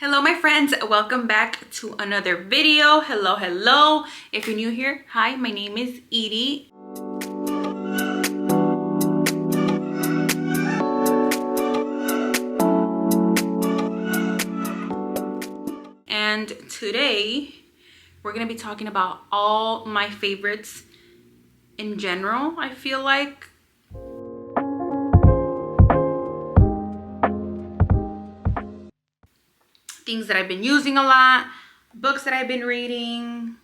Hello my friends, welcome back to another video. Hello. If you're new here, hi, my name is Edie. And today we're gonna be talking about all my favorites in general, I feel like. Things that I've been using a lot, books that I've been reading,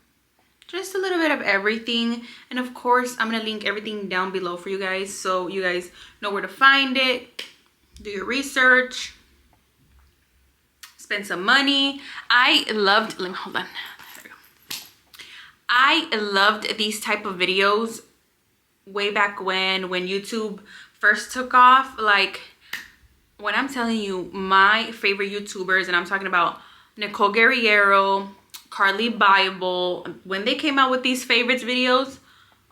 just a little bit of everything. And of course, I'm gonna link everything down below for you guys so you guys know where to find it, do your research, spend some money. Hold on, there we go. I loved these type of videos way back when YouTube first took off. Like, when I'm telling you my favorite YouTubers, and I'm talking about Nicole Guerriero, Carly Bible, when they came out with these favorites videos,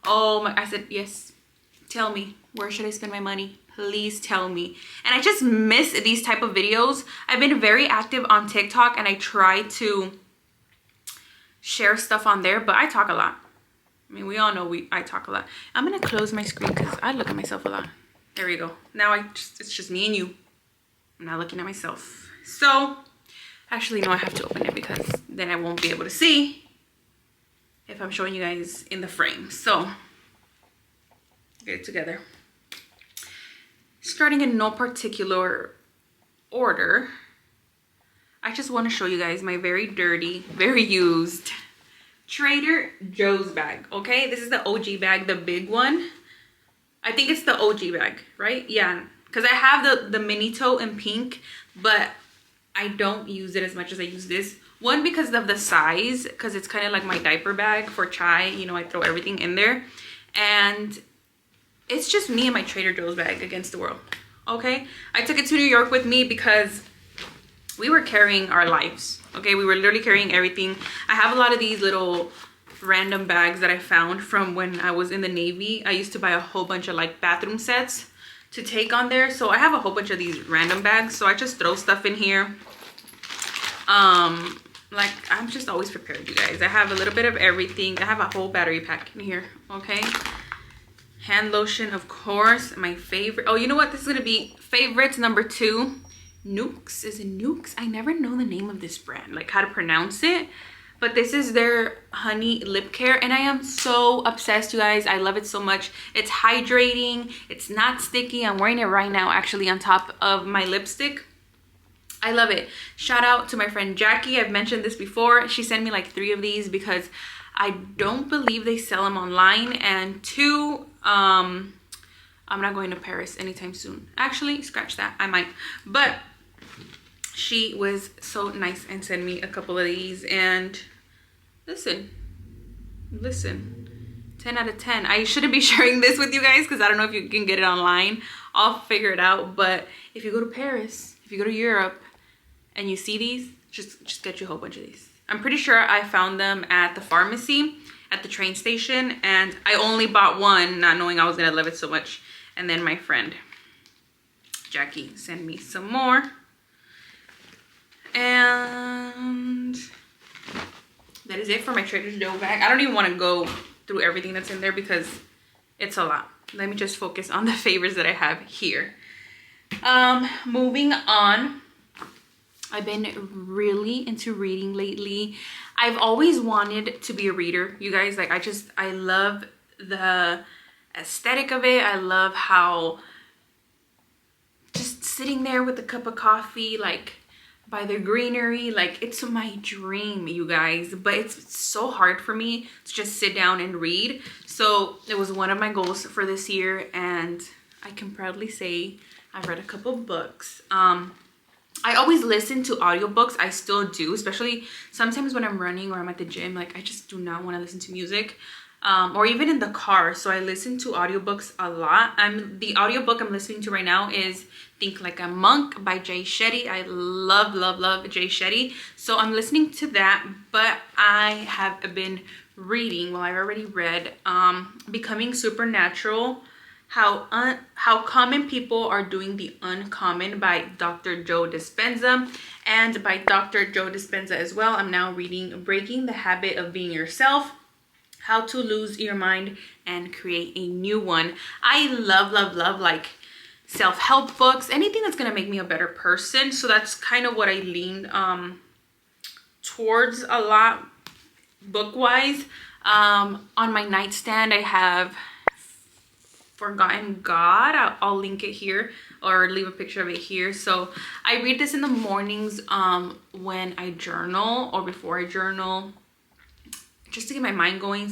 oh my, I said, yes, tell me, where should I spend my money? Please tell me. And I just miss these type of videos. I've been very active on TikTok and I try to share stuff on there, but I talk a lot. I mean, we all know I talk a lot. I'm gonna close my screen because I look at myself a lot. There we go. Now it's just me and you. I'm not looking at myself. So, actually, no, I have to open it because then I won't be able to see if I'm showing you guys in the frame. So, get it together. Starting in no particular order, I just want to show you guys my very dirty, very used Trader Joe's bag, okay? This is the OG bag, the big one. I think it's the OG bag, right? Yeah. Because I have the mini toe in pink, but I don't use it as much as I use this. One, because of the size, because it's kind of like my diaper bag for chai. You know, I throw everything in there. And it's just me and my Trader Joe's bag against the world, okay? I took it to New York with me because we were carrying our lives, okay? We were literally carrying everything. I have a lot of these little random bags that I found from when I was in the Navy. I used to buy a whole bunch of like bathroom sets to take on there, so I have a whole bunch of these random bags, so I just throw stuff in here. Like, I'm just always prepared, you guys. I have a little bit of everything. I have a whole battery pack in here, okay? Hand lotion, of course, my favorite. Oh, you know what, this is gonna be favorites number 2. Nukes. Is it Nukes? I never know the name of this brand, like how to pronounce it, but this is their honey lip care, and I am so obsessed, you guys. I love it so much. It's hydrating, it's not sticky. I'm wearing it right now, actually, on top of my lipstick. I love it. Shout out to my friend Jackie. I've mentioned this before. She sent me like 3 of these because I don't believe they sell them online, and 2, I'm not going to Paris anytime soon. Actually, scratch that, I might, but she was so nice and sent me a couple of these. And listen, 10 out of 10. I shouldn't be sharing this with you guys because I don't know if you can get it online. I'll figure it out. But if you go to Paris, if you go to Europe and you see these, just get you a whole bunch of these. I'm pretty sure I found them at the pharmacy at the train station, and I only bought one, not knowing I was gonna love it so much. And then my friend Jackie sent me some more. And that is it for my Trader Joe bag. I don't even want to go through everything that's in there because it's a lot. Let me just focus on the favorites that I have here. Moving on. I've been really into reading lately. I've always wanted to be a reader, you guys. Like, I love the aesthetic of it. I love how just sitting there with a cup of coffee, like by the greenery, like, it's my dream, you guys. But it's so hard for me to just sit down and read. So it was one of my goals for this year, and I can proudly say I've read a couple books. I always listen to audiobooks. I still do, especially sometimes when I'm running or I'm at the gym. Like, I just do not want to listen to music, or even in the car. So I listen to audiobooks a lot. The audiobook I'm listening to right now is Think Like a Monk by Jay Shetty. I love Jay Shetty. So I'm listening to that, but I have been reading, well, I've already read Becoming Supernatural. How Common People Are Doing the Uncommon by Dr. Joe Dispenza. And by Dr. Joe Dispenza as well, I'm now reading Breaking the Habit of Being Yourself, How to Lose Your Mind and Create a New One. I love like self-help books, anything that's gonna make me a better person. So that's kind of what I leaned towards a lot book-wise. On my nightstand I have Forgotten God. I'll link it here or leave a picture of it here. So I read this in the mornings when I journal or before I journal, just to get my mind going,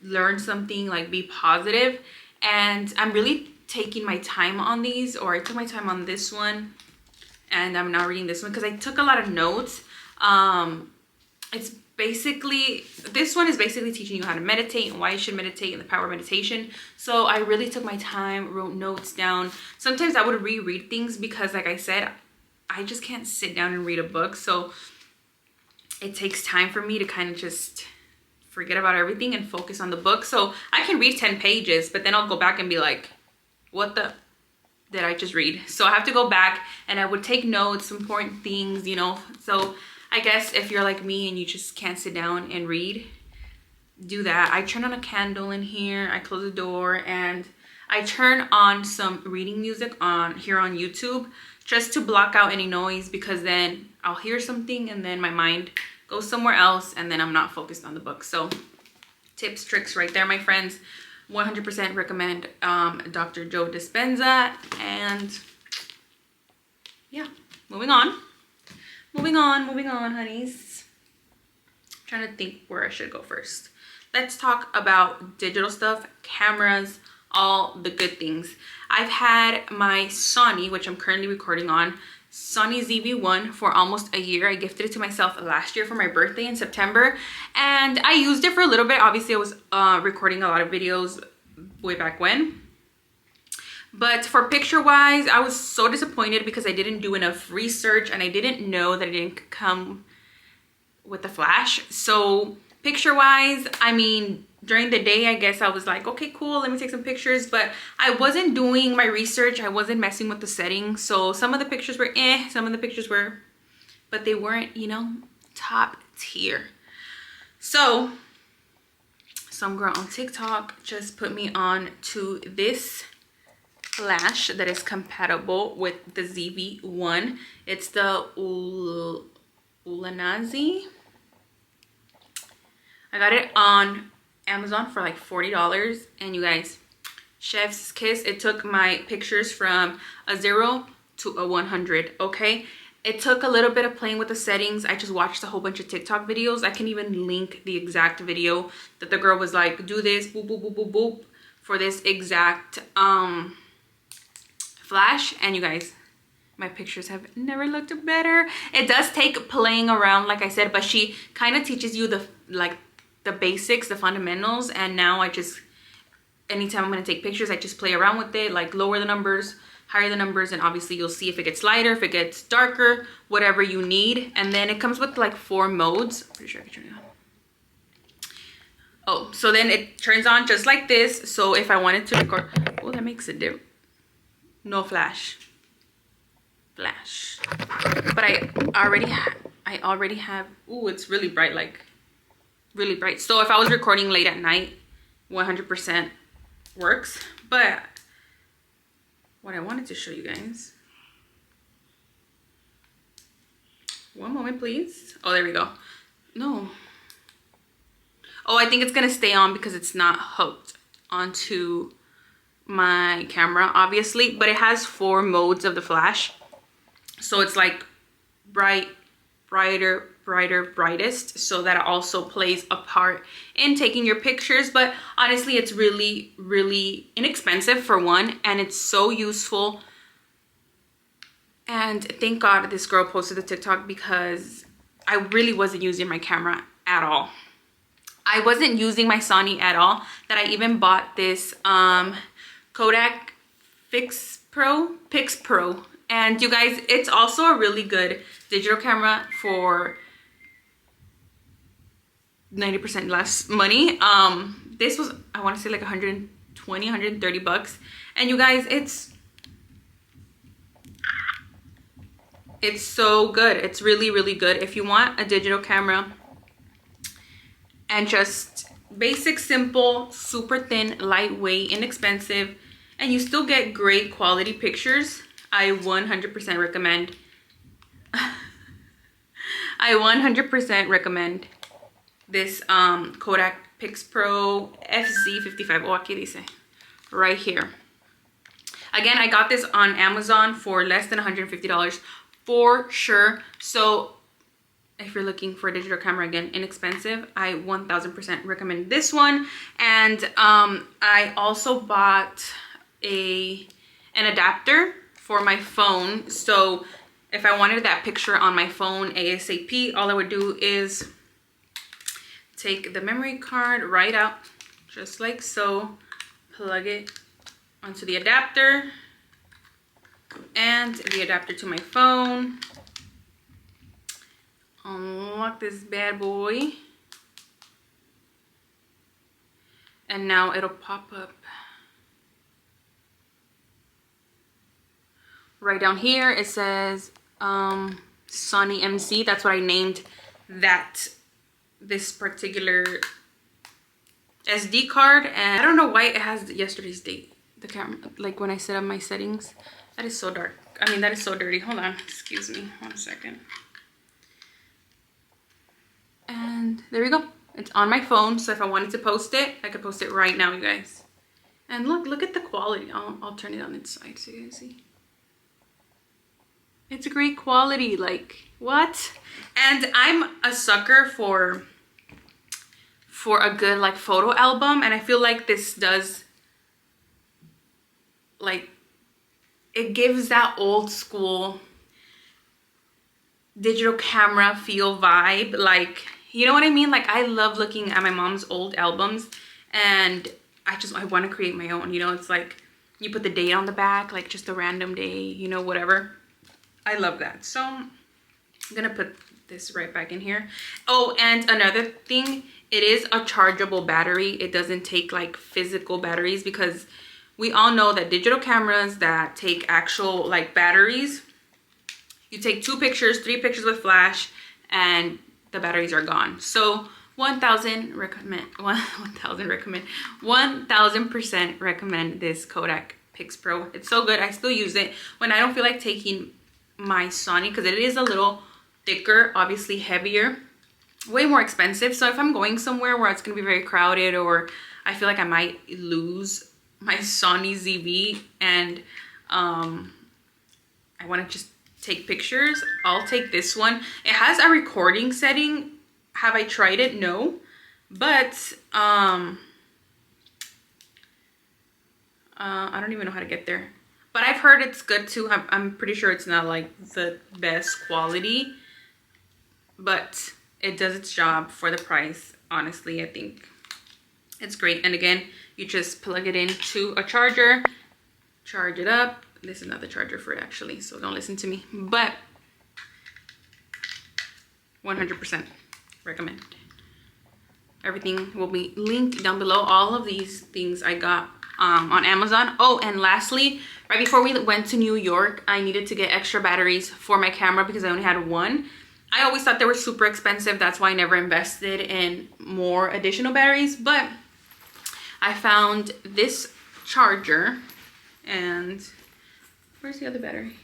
learn something, like be positive. And I'm really taking my time on these, or I took my time on this one, and I'm now reading this one because I took a lot of notes. It's basically, this one is basically teaching you how to meditate and why you should meditate and the power of meditation. So I really took my time, wrote notes down. Sometimes I would reread things because, like I said, I just can't sit down and read a book. So it takes time for me to kind of just forget about everything and focus on the book. So I can read 10 pages, but then I'll go back and be like, what the did I just read? So I have to go back and I would take notes, important things, you know. So I guess if you're like me and you just can't sit down and read, do that. I turn on a candle in here, I close the door, and I turn on some reading music here on YouTube just to block out any noise, because then I'll hear something and then my mind goes somewhere else and then I'm not focused on the book. So tips, tricks right there, my friends. 100% recommend Dr. Joe Dispenza. And yeah, moving on, honeys. I'm trying to think where I should go first. Let's talk about digital stuff, cameras, all the good things. I've had my Sony, which I'm currently recording on, Sony ZV-1 for almost a year. I gifted it to myself last year for my birthday in September, and I used it for a little bit. Obviously, I was recording a lot of videos way back when. But for picture wise, I was so disappointed because I didn't do enough research and I didn't know that it didn't come with the flash. So picture wise, I mean, during the day, I guess I was like, okay, cool, let me take some pictures. But I wasn't doing my research. I wasn't messing with the settings. So some of the pictures were some of the pictures were, but they weren't, you know, top tier. So some girl on TikTok just put me on to this flash that is compatible with the ZV-1. It's the Ulanazi. I got it on Amazon for like $40, and you guys, chef's kiss. It took my pictures from a 0 to a 100. Okay, it took a little bit of playing with the settings. I just watched a whole bunch of TikTok videos. I can even link the exact video that the girl was like, do this, boop boop boop boop boop, for this exact flash. And you guys, my pictures have never looked better. It does take playing around, like I said, but she kind of teaches you the basics, the fundamentals. And now I just, anytime I'm going to take pictures, I just play around with it, like lower the numbers, higher the numbers, and obviously you'll see if it gets lighter, if it gets darker, whatever you need. And then it comes with like 4 modes. Pretty sure I can turn it on. Oh, so then it turns on just like this. So if I wanted to record, oh, that makes a difference. No flash. But I already have, ooh, it's really bright, like really bright. So if I was recording late at night, 100% works. But what I wanted to show you guys, one moment please. Oh, there we go. No, oh, I think it's gonna stay on because it's not hooked onto my camera, obviously. But it has 4 modes of the flash. So it's like bright, brighter, brighter, brightest. So that also plays a part in taking your pictures. But honestly, it's really, really inexpensive for one. And it's so useful. And thank God this girl posted the TikTok, because I really wasn't using my camera at all. I wasn't using my Sony at all. That I even bought this Kodak Pix Pro. And you guys, it's also a really good digital camera for 90% less money. This was, I want to say like 120, 130 bucks. And you guys, it's so good. It's really, really good. If you want a digital camera and just basic, simple, super thin, lightweight, inexpensive, and you still get great quality pictures, I 100% recommend. I 100% recommend this Kodak PixPro FZ55. Oh, aquí dice. Right here. Again, I got this on Amazon for less than $150 for sure. So if you're looking for a digital camera, again, inexpensive, I 1000% recommend this one. And I also bought an adapter for my phone. So if I wanted that picture on my phone ASAP, all I would do is take the memory card right out, just like so, plug it onto the adapter, and the adapter to my phone. Unlock this bad boy. And now it'll pop up right down here. It says Sony MC. That's what I named this particular SD card. And I don't know why it has yesterday's date. The camera, like when I set up my settings. That is so dark. I mean, that is so dirty. Hold on, excuse me, 1 second. And there we go. It's on my phone, so if I wanted to post it, I could post it right now, you guys. And look at the quality. I'll turn it on its side so you guys see. It's a great quality, like, what? And I'm a sucker for a good, like, photo album, and I feel like this does, like, it gives that old school digital camera feel vibe. Like, you know what I mean? Like, I love looking at my mom's old albums, and I want to create my own. You know, it's like you put the date on the back, like just a random day, you know, whatever. I love that. So I'm gonna put this right back in here. Oh, and another thing, it is a chargeable battery. It doesn't take like physical batteries, because we all know that digital cameras that take actual like batteries, you take 2 pictures, 3 pictures with flash, and the batteries are gone. So 1000% recommend this Kodak PixPro. It's so good. I still use it when I don't feel like taking my Sony, because it is a little thicker, obviously heavier, way more expensive. So if I'm going somewhere where it's gonna be very crowded, or I feel like I might lose my Sony ZV and I want to just take pictures, I'll take this one. It has a recording setting. Have I tried it? No, but I don't even know how to get there. But I've heard it's good too. I'm pretty sure it's not like the best quality, but it does its job for the price. Honestly, I think it's great. And again, you just plug it into a charger, charge it up. This is not the charger for it actually, so don't listen to me. But 100% recommend. Everything will be linked down below. All of these things I got on Amazon. Oh, and lastly, right before we went to New York, I needed to get extra batteries for my camera because I only had one. I always thought they were super expensive. That's why I never invested in more additional batteries. But I found this charger, and where's the other battery?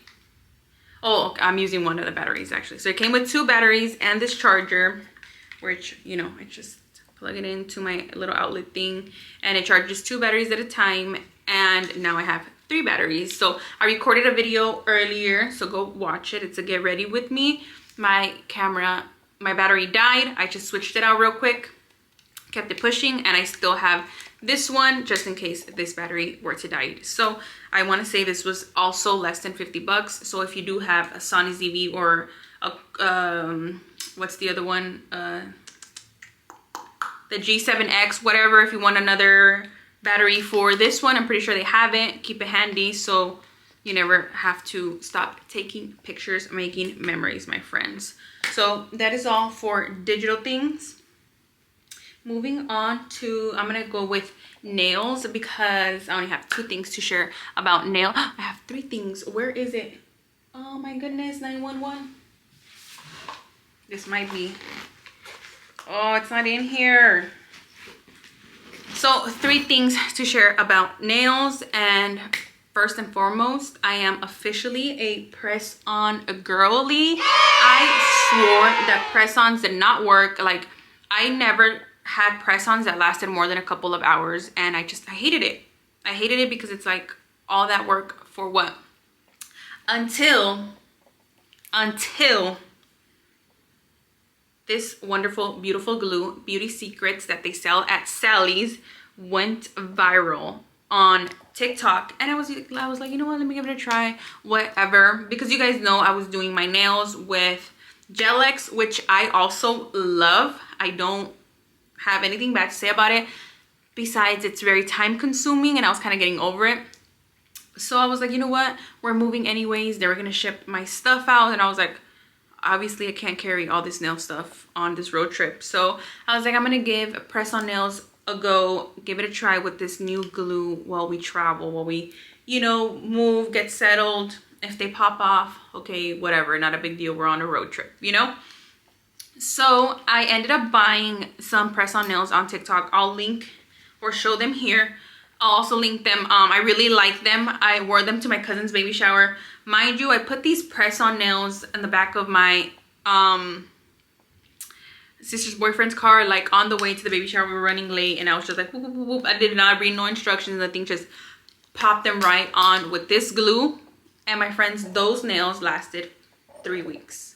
Oh, I'm using one of the batteries actually. So it came with 2 batteries and this charger, which, you know, I just plug it into my little outlet thing, and it charges 2 batteries at a time. And now I have 3 batteries. So I recorded a video earlier, so go watch it. It's a get ready with me. My battery died. I just switched it out real quick, kept it pushing, and I still have this one just in case this battery were to die. So I want to say this was also less than 50 bucks. So if you do have a Sony ZV or a what's the other one, the G7X, whatever, if you want another battery for this one, I'm pretty sure they have it. Keep it handy so you never have to stop taking pictures, making memories, my friends. So that is all for digital things. moving on to, I'm gonna go with nails because I only have 2 things to share about nail. I have 3 things. Where is it? Oh my goodness, 911. This might be. Oh, it's not in here. So 3 things to share about nails, and first and foremost, I am officially a press-on girly. I swore that press-ons did not work. Like, I never had press-ons that lasted more than a couple of hours, and I hated it. I hated it because it's like all that work for what? Until this wonderful, beautiful glue, Beauty Secrets, that they sell at Sally's, went viral on TikTok. And I was like, you know what, let me give it a try, whatever. Because you guys know I was doing my nails with Gel X, which I also love. I don't have anything bad to say about it. Besides, it's very time consuming and I was kind of getting over it. So I was like, you know what, we're moving anyways. They were gonna ship my stuff out, and I was like, obviously I can't carry all this nail stuff on this road trip. So I was like, I'm gonna give press-on nails a go, give it a try with this new glue while we travel, while we, you know, move, get settled. If they pop off, okay, whatever, not a big deal. We're on a road trip, you know? So I ended up buying some press-on nails on TikTok. I'll link or show them here. I'll also link them. I really like them. I wore them to my cousin's baby shower. Mind you, I put these press-on nails in the back of my sister's boyfriend's car, like on the way to the baby shower. We were running late and I was just like, whoop, whoop, whoop, whoop. I did not read no instructions. I think just popped them right on with this glue. And my friends, those nails lasted 3 weeks.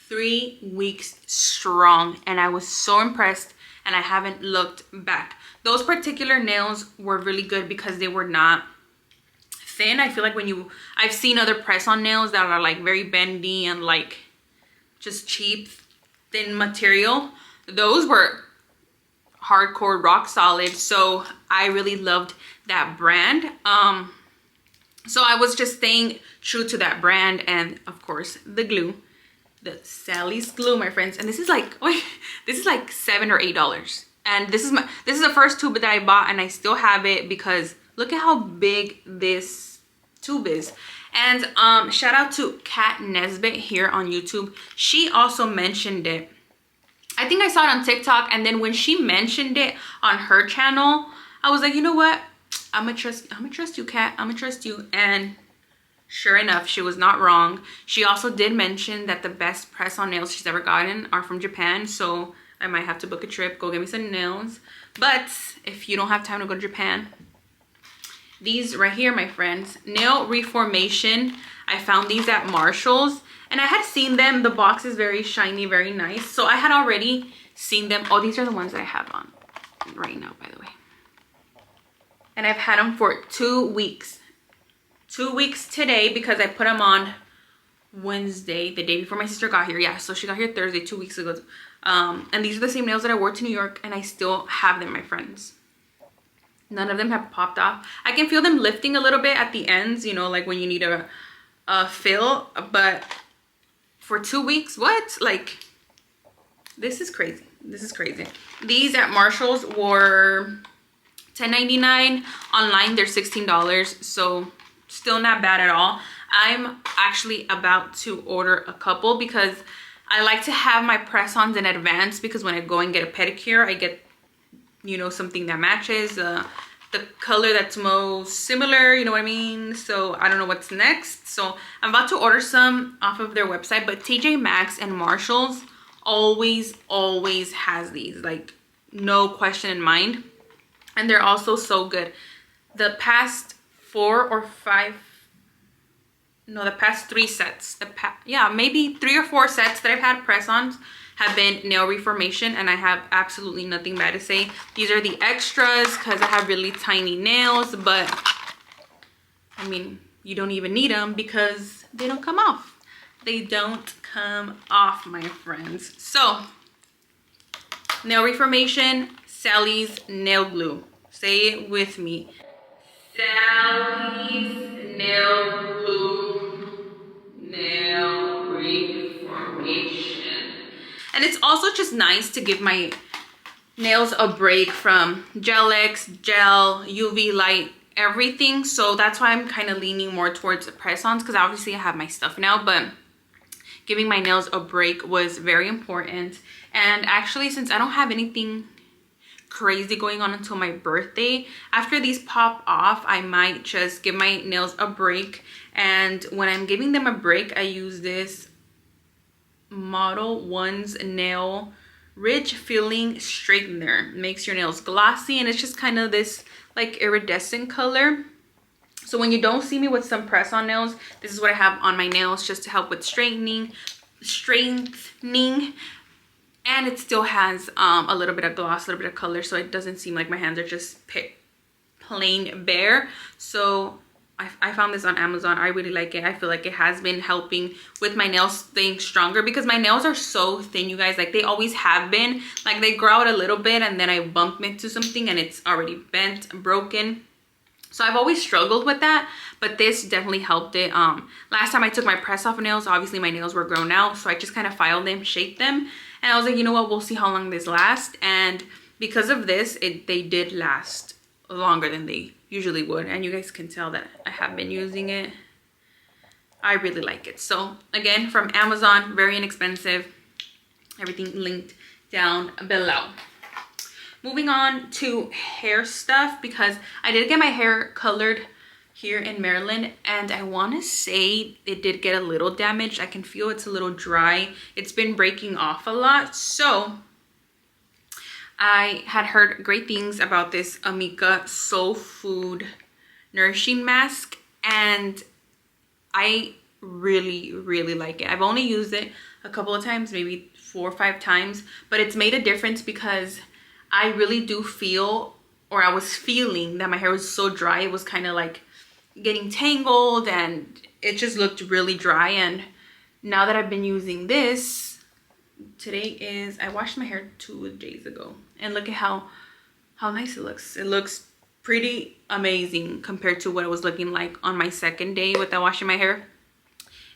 3 weeks strong. And I was so impressed, and I haven't looked back. Those particular nails were really good because they were not thin. I feel like I've seen other press-on nails that are like very bendy and like just cheap, thin material. Those were hardcore, rock solid. So I really loved that brand. So I was just staying true to that brand, and of course the glue, the Sally's glue, my friends. And this is like, wait, this is like $7 or $8. And this is the first tube that I bought, and I still have it because look at how big this tube is. And shout out to Kat Nesbitt here on YouTube. She also mentioned it. I think I saw it on TikTok, and then when she mentioned it on her channel, I was like, you know what? I'm gonna trust you, Kat. I'm gonna trust you. And sure enough, she was not wrong. She also did mention that the best press-on nails she's ever gotten are from Japan. So I might have to book a trip, go get me some nails. But if you don't have time to go to Japan, these right here, my friends, nail reformation. I found these at Marshall's, and I had seen them. The box is very shiny, very nice. So I had already seen them. Oh, these are the ones that I have on right now, by the way. And I've had them for 2 weeks. 2 weeks today, because I put them on Wednesday, the day before my sister got here. Yeah, so she got here Thursday, 2 weeks ago. And these are the same nails that I wore to New York, and I still have them, my friends. None of them have popped off. I can feel them lifting a little bit at the ends, you know, like when you need a fill. But for 2 weeks, what? Like, this is crazy. This is crazy. These at Marshall's were $10.99. Online, they're $16. So still not bad at all. I'm actually about to order a couple because I like to have my press-ons in advance, because when I go and get a pedicure, I get, you know, something that matches the color that's most similar, you know what I mean? So I don't know what's next. So I'm about to order some off of their website, but TJ Maxx and Marshall's always has these, like, no question in mind. And they're also so good. The past 3 sets, yeah, maybe 3 or 4 sets that I've had press-ons have been nail reformation, and I have absolutely nothing bad to say. These are the extras because I have really tiny nails, but I mean, you don't even need them because they don't come off. They don't come off, my friends. So, nail reformation, Sally's nail glue. Say it with me. Sally's nail glue, nail reformation. And it's also just nice to give my nails a break from gel-X, gel, UV light, everything. So that's why I'm kind of leaning more towards the press-ons, because obviously I have my stuff now, but giving my nails a break was very important. And actually, since I don't have anything crazy going on until my birthday, after these pop off, I might just give my nails a break. And when I'm giving them a break, I use this Model 1's nail ridge filling straightener. Makes your nails glossy, and it's just kind of this like iridescent color. So when you don't see me with some press-on nails, this is what I have on my nails, just to help with strengthening, and it still has a little bit of gloss, a little bit of color, so it doesn't seem like my hands are just plain bare. So I found this on Amazon. I really like it. I feel like it has been helping with my nails staying stronger, because my nails are so thin, you guys. Like, they always have been. Like, they grow out a little bit and then I bump into something and it's already bent, broken. So I've always struggled with that, but this definitely helped it. Last time I took my press off nails, obviously my nails were grown out, so I just kind of filed them, shaped them, and I was like, you know what, we'll see how long this lasts. And because of this, they did last longer than they usually would, and you guys can tell that I have been using it. I really like it. So again, from Amazon, very inexpensive. Everything linked down below. Moving on to hair stuff, because I did get my hair colored here in Maryland, and I want to say it did get a little damaged. I can feel it's a little dry. It's been breaking off a lot. So I had heard great things about this Amika Soul Food Nourishing Mask, and I really, really like it. I've only used it a couple of times, maybe 4 or 5 times, but it's made a difference, because I really do feel, or I was feeling, that my hair was so dry. It was kind of like getting tangled, and it just looked really dry. And now that I've been using this, I washed my hair 2 days ago, and look at how nice it looks. It looks pretty amazing compared to what it was looking like on my second day without washing my hair.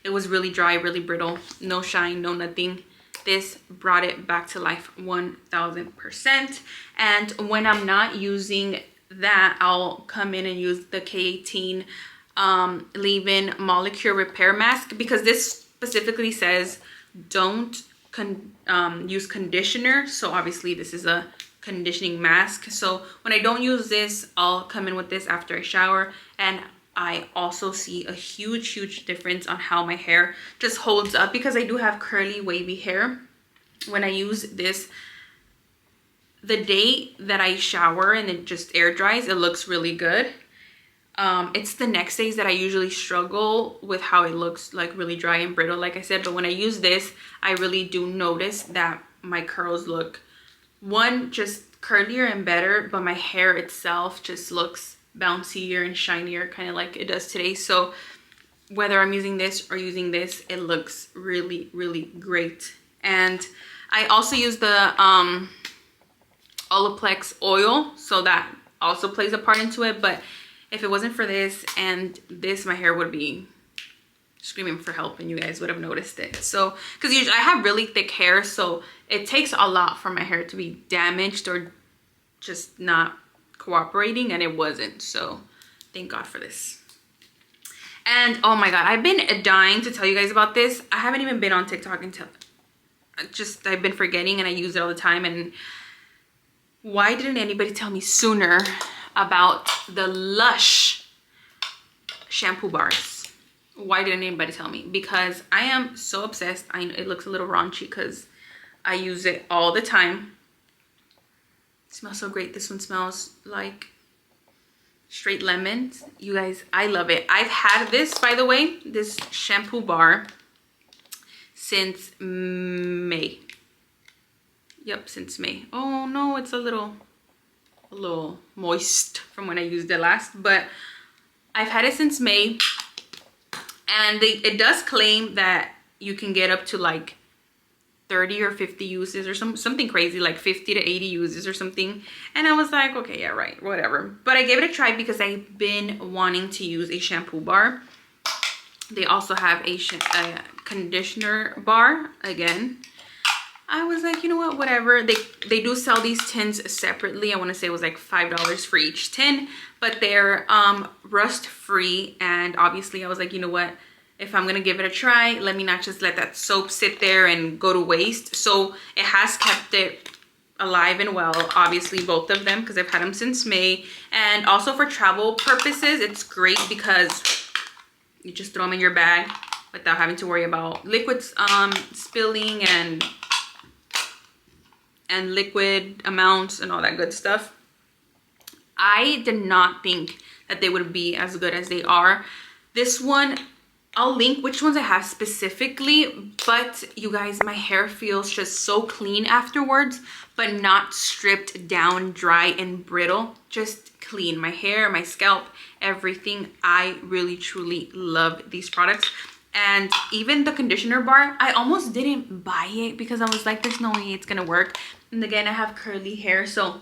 It was really dry, really brittle, no shine, no nothing. This brought it back to life 1000%. And when I'm not using that, I'll come in and use the K18 leave-in molecule repair mask, because this specifically says don't use conditioner. So obviously this is a conditioning mask. So when I don't use this, I'll come in with this after I shower, and I also see a huge difference on how my hair just holds up, because I do have curly, wavy hair. When I use this, the day that I shower and it just air dries, it looks really good. It's the next days that I usually struggle with how it looks, like really dry and brittle, like I said. But when I use this, I really do notice that my curls look, one, just curlier and better, but my hair itself just looks bouncier and shinier, kind of like it does today. So whether I'm using this or using this, it looks really great. And I also use the Olaplex oil, so that also plays a part into it. But if it wasn't for this and this, my hair would be screaming for help, and you guys would have noticed it. So because usually I have really thick hair, so it takes a lot for my hair to be damaged or just not cooperating, and it wasn't. So thank God for this. And oh my God, I've been dying to tell you guys about this. I haven't even been on TikTok until I've been forgetting, and I use it all the time. And why didn't anybody tell me sooner about the Lush shampoo bars? Why didn't anybody tell me? Because I am so obsessed. I know it looks a little raunchy because I use it all the time. It smells so great. This one smells like straight lemons. You guys, I love it. I've had this, by the way, this shampoo bar since May. Yep, since May. Oh no, it's a little moist from when I used it last, but I've had it since May. And it does claim that you can get up to like 30 or 50 uses or something crazy, like 50 to 80 uses or something. And I was like, okay, yeah, right, whatever. But I gave it a try because I've been wanting to use a shampoo bar. They also have a conditioner bar again. I was like, you know what, whatever. They do sell these tins separately. I want to say it was like $5 for each tin, but they're rust free. And obviously I was like, you know what, if I'm gonna give it a try, let me not just let that soap sit there and go to waste. So it has kept it alive and well, obviously both of them, because I've had them since May. And also for travel purposes, it's great because you just throw them in your bag without having to worry about liquids spilling and liquid amounts and all that good stuff. I did not think that they would be as good as they are. This one, I'll link which ones I have specifically, but you guys, my hair feels just so clean afterwards, but not stripped down, dry and brittle, just clean. My hair, my scalp, everything. I really truly love these products. And even the conditioner bar, I almost didn't buy it because I was like, there's no way it's gonna work. And again, I have curly hair, so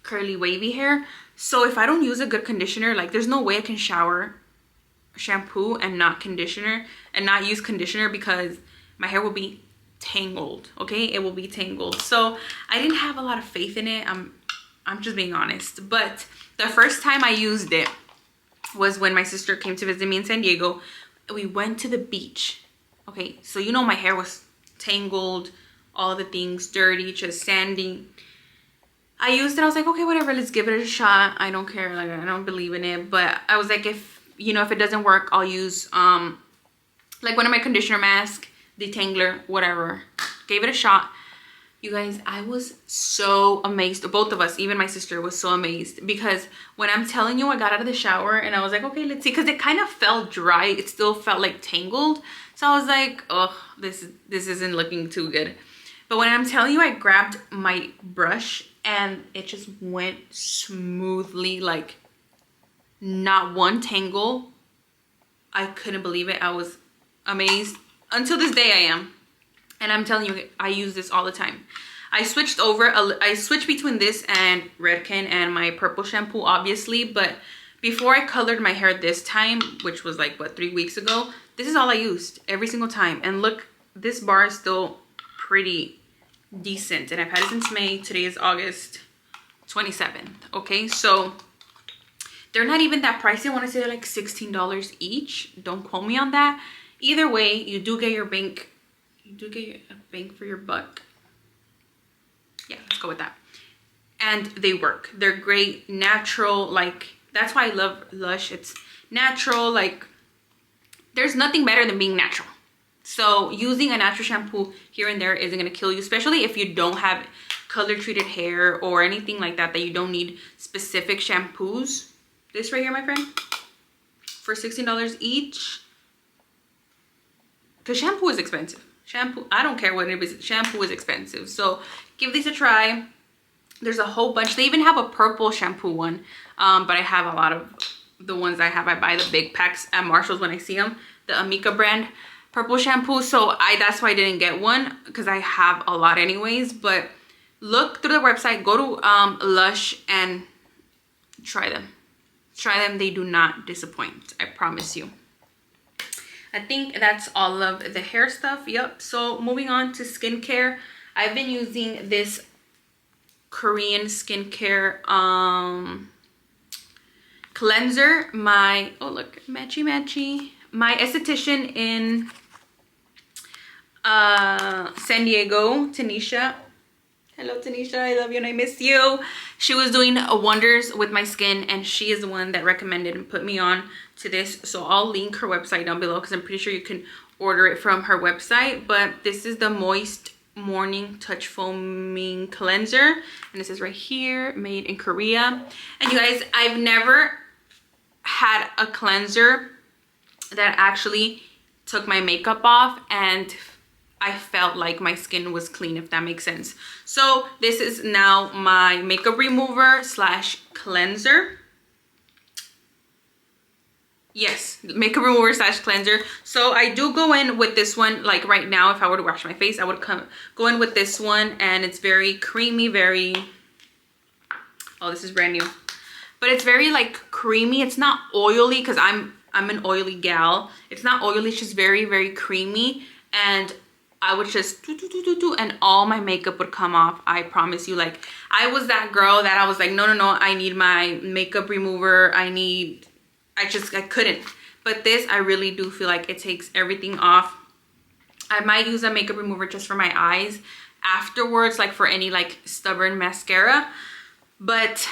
curly wavy hair. So if I don't use a good conditioner, like there's no way I can shampoo and not conditioner and not use conditioner, because my hair will be tangled. Okay, it will be tangled. So I didn't have a lot of faith in it. I'm just being honest. But the first time I used it was when my sister came to visit me in San Diego. We went to the beach. Okay, so you know my hair was tangled, all the things dirty, just sandy. I used it. I was like, okay, whatever, let's give it a shot. I don't care, like I don't believe in it, but I was like, if you know, if it doesn't work, I'll use like one of my conditioner masks, detangler, whatever. Gave it a shot. You guys, I was so amazed. Both of us, even my sister, was so amazed, because when I'm telling you, I got out of the shower and I was like, okay, let's see, because it kind of felt dry. It still felt like tangled. So I was like, oh, this isn't looking too good. But when I'm telling you, I grabbed my brush and it just went smoothly, like not one tangle. I couldn't believe it. I was amazed. Until this day I am. And I'm telling you, I use this all the time. I switched between this and Redken and my purple shampoo, obviously. But before I colored my hair this time, which was like, what, 3 weeks ago, this is all I used every single time. And look, this bar is still pretty decent. And I've had it since May. Today is August 27th. Okay, so they're not even that pricey. I want to say they're like $16 each. Don't quote me on that. Either way, you do get your bank. You do get a bang for your buck. Yeah, let's go with that. And they work. They're great, natural. Like, that's why I love Lush. It's natural. Like, there's nothing better than being natural. So using a natural shampoo here and there isn't gonna kill you, especially if you don't have color treated hair or anything like that, that you don't need specific shampoos. This right here, my friend, for $16 each. Because shampoo is expensive. Shampoo, I don't care what it is, shampoo is expensive. So give these a try. There's a whole bunch. They even have a purple shampoo one, but I have a lot of the ones I have. I buy the big packs at Marshall's when I see them, the Amika brand purple shampoo. So that's why I didn't get one, because I have a lot anyways. But look through the website, go to Lush and try them. They do not disappoint, I promise you. I think that's all of the hair stuff. Yep. So moving on to skincare. I've been using this Korean skincare cleanser. My, oh look, matchy. My esthetician in San Diego, Tanisha. Hello, Tanisha. I love you and I miss you. She was doing wonders with my skin, and she is the one that recommended and put me on to this. So I'll link her website down below, because I'm pretty sure you can order it from her website. But this is the Moist Morning Touch Foaming Cleanser, and this is right here, made in Korea. And you guys, I've never had a cleanser that actually took my makeup off and I felt like my skin was clean, if that makes sense. So this is now my makeup remover slash cleanser. Yes, makeup remover slash cleanser. So I do go in with this one. Like right now, if I were to wash my face, I would go in with this one, and it's very creamy, very, oh, this is brand new, but it's very like creamy. It's not oily, because I'm an oily gal. It's not oily, it's just very, very creamy. And I would just do, and all my makeup would come off. I promise you. Like, I was that girl that I was like, no, I need my makeup remover. I couldn't. But this, I really do feel like it takes everything off. I might use a makeup remover just for my eyes afterwards, like for any like stubborn mascara. But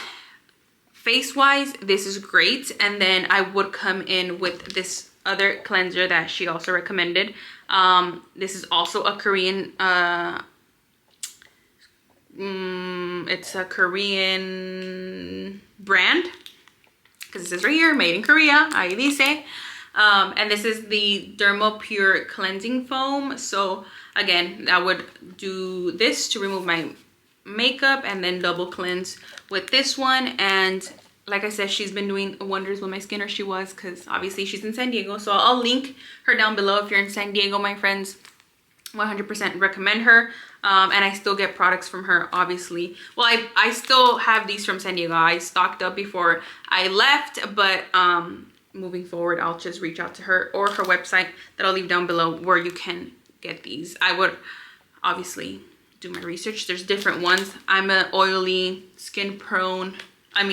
face wise, this is great. And then I would come in with this other cleanser that she also recommended. This is also a Korean, it's a Korean brand, because it says right here, made in Korea, ahí dice. And this is the Derma Pure Cleansing Foam. So again, I would do this to remove my makeup and then double cleanse with this one. And like I said, she's been doing wonders with my skin, or she was, because obviously she's in San Diego. So I'll link her down below. If you're in San Diego, my friends, 100% recommend her. And I still get products from her, obviously. Well, I still have these from San Diego. I stocked up before I left, but moving forward, I'll just reach out to her or her website that I'll leave down below where you can get these. I would obviously do my research. There's different ones. I'm an oily, skin prone. I'm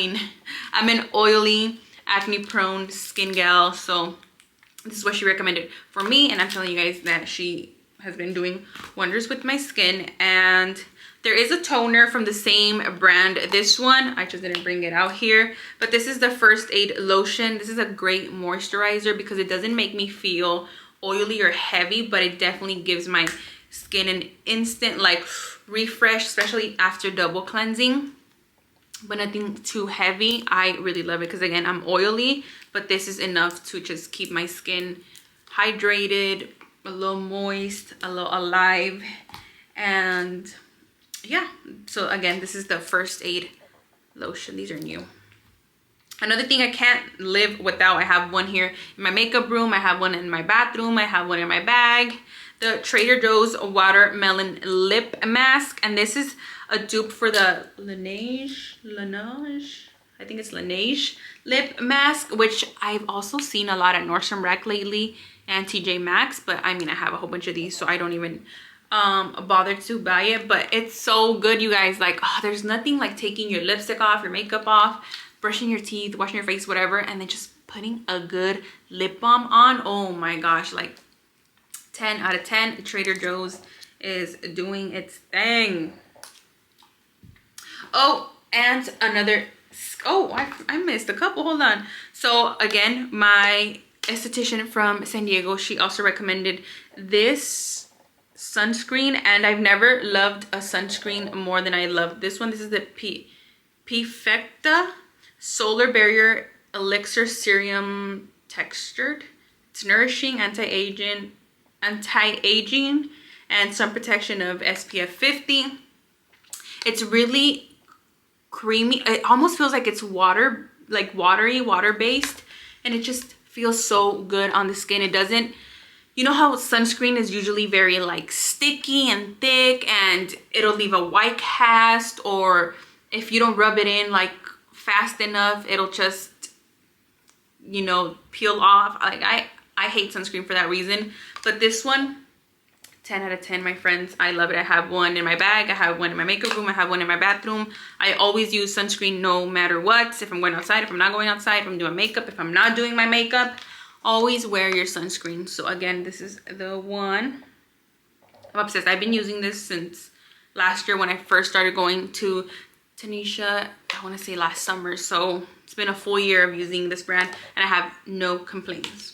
an oily, acne prone skin gal. So this is what she recommended for me. And I'm telling you guys that she has been doing wonders with my skin. And there is a toner from the same brand. This one, I just didn't bring it out here, but this is the First Aid Lotion. This is a great moisturizer because it doesn't make me feel oily or heavy, but it definitely gives my skin an instant like refresh, especially after double cleansing, but nothing too heavy. I really love it because again, I'm oily, but this is enough to just keep my skin hydrated, a little moist, a little alive. And yeah, so again, this is the First Aid Lotion. These are new. Another thing I can't live without, I have one here in my makeup room, I have one in my bathroom, I have one in my bag. The Trader Joe's Watermelon Lip Mask. And this is a dupe for the Laneige, I think it's Laneige Lip Mask, which I've also seen a lot at Nordstrom Rack lately and TJ Maxx. But I mean, I have a whole bunch of these, so I don't even bother to buy it. But it's so good, you guys. Like, oh, there's nothing like taking your lipstick off, your makeup off, brushing your teeth, washing your face, whatever, and then just putting a good lip balm on. Oh my gosh, like 10 out of 10. Trader Joe's is doing its thing. Oh, and another, oh, I missed a couple, hold on. So again, my esthetician from San Diego, she also recommended this sunscreen, and I've never loved a sunscreen more than I love this one. This is the Perfecta Solar Barrier Elixir Serum Textured. It's nourishing, anti-aging, and sun protection of SPF 50. It's really creamy. It almost feels like it's water, like water based, and it just feels so good on the skin. It doesn't, you know how sunscreen is usually very like sticky and thick, and it'll leave a white cast, or if you don't rub it in like fast enough, it'll just, you know, peel off. Like I hate sunscreen for that reason. But this one, 10 out of 10, my friends. I love it. I have one in my bag, I have one in my makeup room, I have one in my bathroom. I always use sunscreen no matter what. If I'm going outside, if I'm not going outside, if I'm doing makeup, if I'm not doing my makeup, always wear your sunscreen. So again, this is the one. I'm obsessed. I've been using this since last year when I first started going to Tanisha, I want to say last summer. So it's been a full year of using this brand, and I have no complaints.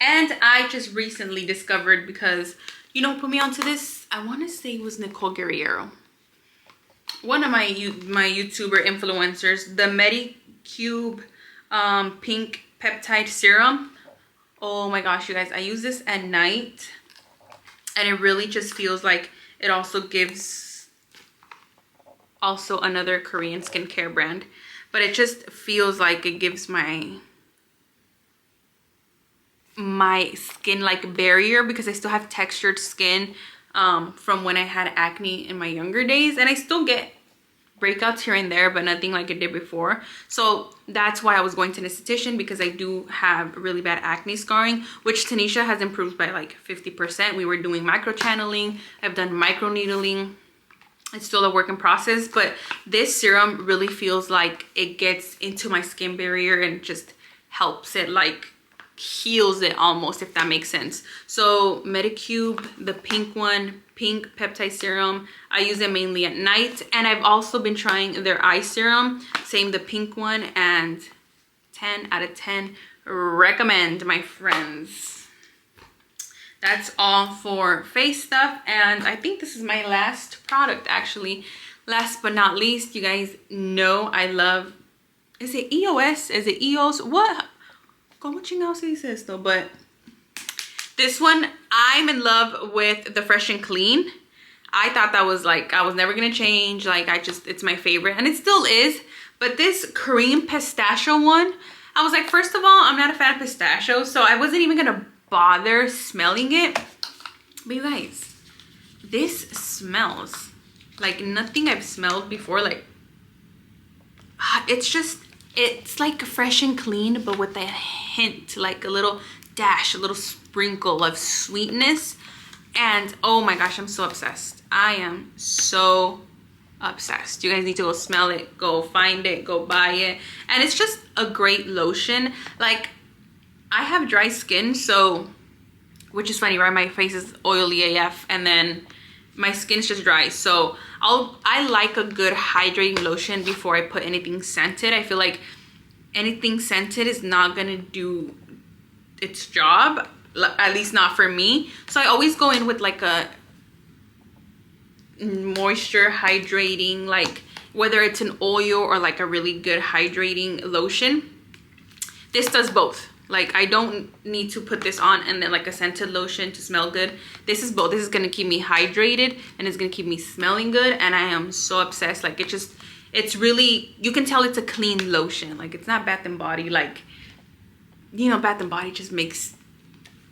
And I just recently discovered, because you know, put me onto this, I want to say it was Nicole Guerriero, one of my YouTuber influencers, the Medicube Pink Peptide Serum. Oh my gosh, you guys, I use this at night, and it really just feels like it also gives, also another Korean skincare brand, but it just feels like it gives my skin like barrier, because I still have textured skin from when I had acne in my younger days, and I still get breakouts here and there, but nothing like it did before. So that's why I was going to an esthetician, because I do have really bad acne scarring, which Tanisha has improved by like 50%. We were doing micro channeling. I've done micro needling. It's still a work in process, but this serum really feels like it gets into my skin barrier and just helps it, like heals it almost, if that makes sense. So Medicube, the pink one, pink peptide serum, I use it mainly at night. And I've also been trying their eye serum, same, the pink one, and 10 out of 10 recommend, my friends. That's all for face stuff, and I think this is my last product actually. Last but not least, you guys know I love, is it EOS? Is it EOS? What? ¿Cómo chingado se dice esto? But this one, I'm in love with the Fresh and Clean. I thought that was like, I was never gonna change. Like, it's my favorite, and it still is. But this cream pistachio one, I was like, first of all, I'm not a fan of pistachio, so I wasn't even gonna bother smelling it. But you guys, this smells like nothing I've smelled before. Like, it's like Fresh and Clean, but with a hint, like a little dash, a little sprinkle of sweetness. And oh my gosh, I'm so obsessed. I am so obsessed. You guys need to go smell it, go find it, go buy it. And it's just a great lotion. Like, I have dry skin, so, which is funny, right? My face is oily AF, and then my skin's just dry. So I like a good hydrating lotion before I put anything scented. I feel like anything scented is not gonna do its job, at least not for me. So I always go in with like a moisture hydrating, like whether it's an oil or like a really good hydrating lotion. This does both. Like, I don't need to put this on and then like a scented lotion to smell good. This is both. This is gonna keep me hydrated and it's gonna keep me smelling good, and I am so obsessed. Like, it's really, you can tell it's a clean lotion. Like, it's not Bath and Body. Like, you know, Bath and Body just makes,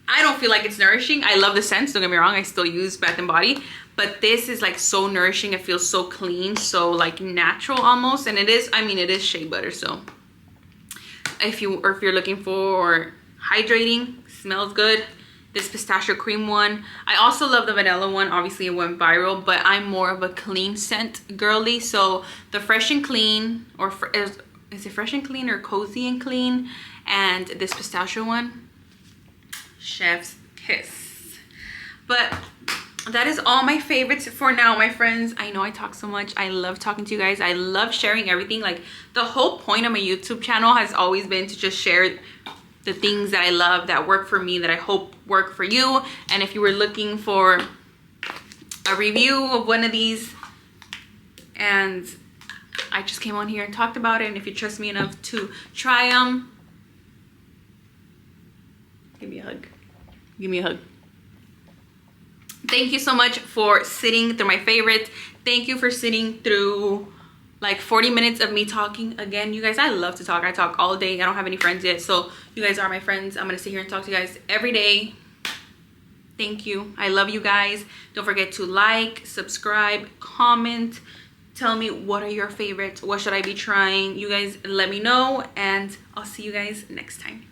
I don't feel like it's nourishing. I love the scents, don't get me wrong. I still use Bath and Body, but this is like so nourishing. It feels so clean, so like natural almost. And it is, I mean, it is shea butter, so if you're looking for hydrating, smells good, this pistachio cream one. I also love the vanilla one. Obviously it went viral, but I'm more of a clean scent girly. So the Fresh and Clean, or is it Fresh and Clean or Cozy and Clean, and this pistachio one, chef's kiss. But that is all my favorites for now, my friends. I know I talk so much. I love talking to you guys. I love sharing everything. Like, the whole point of my YouTube channel has always been to just share the things that I love, that work for me, that I hope work for you. And if you were looking for a review of one of these, and I just came on here and talked about it, and if you trust me enough to try them, give me a hug. Give me a hug. Thank you so much for sitting through my favorites. Thank you for sitting through like 40 minutes of me talking. Again, you guys, I love to talk. I talk all day. I don't have any friends yet, so you guys are my friends. I'm gonna sit here and talk to you guys every day. Thank you. I love you guys. Don't forget to like, subscribe, comment. Tell me, what are your favorites? What should I be trying? You guys let me know, and I'll see you guys next time.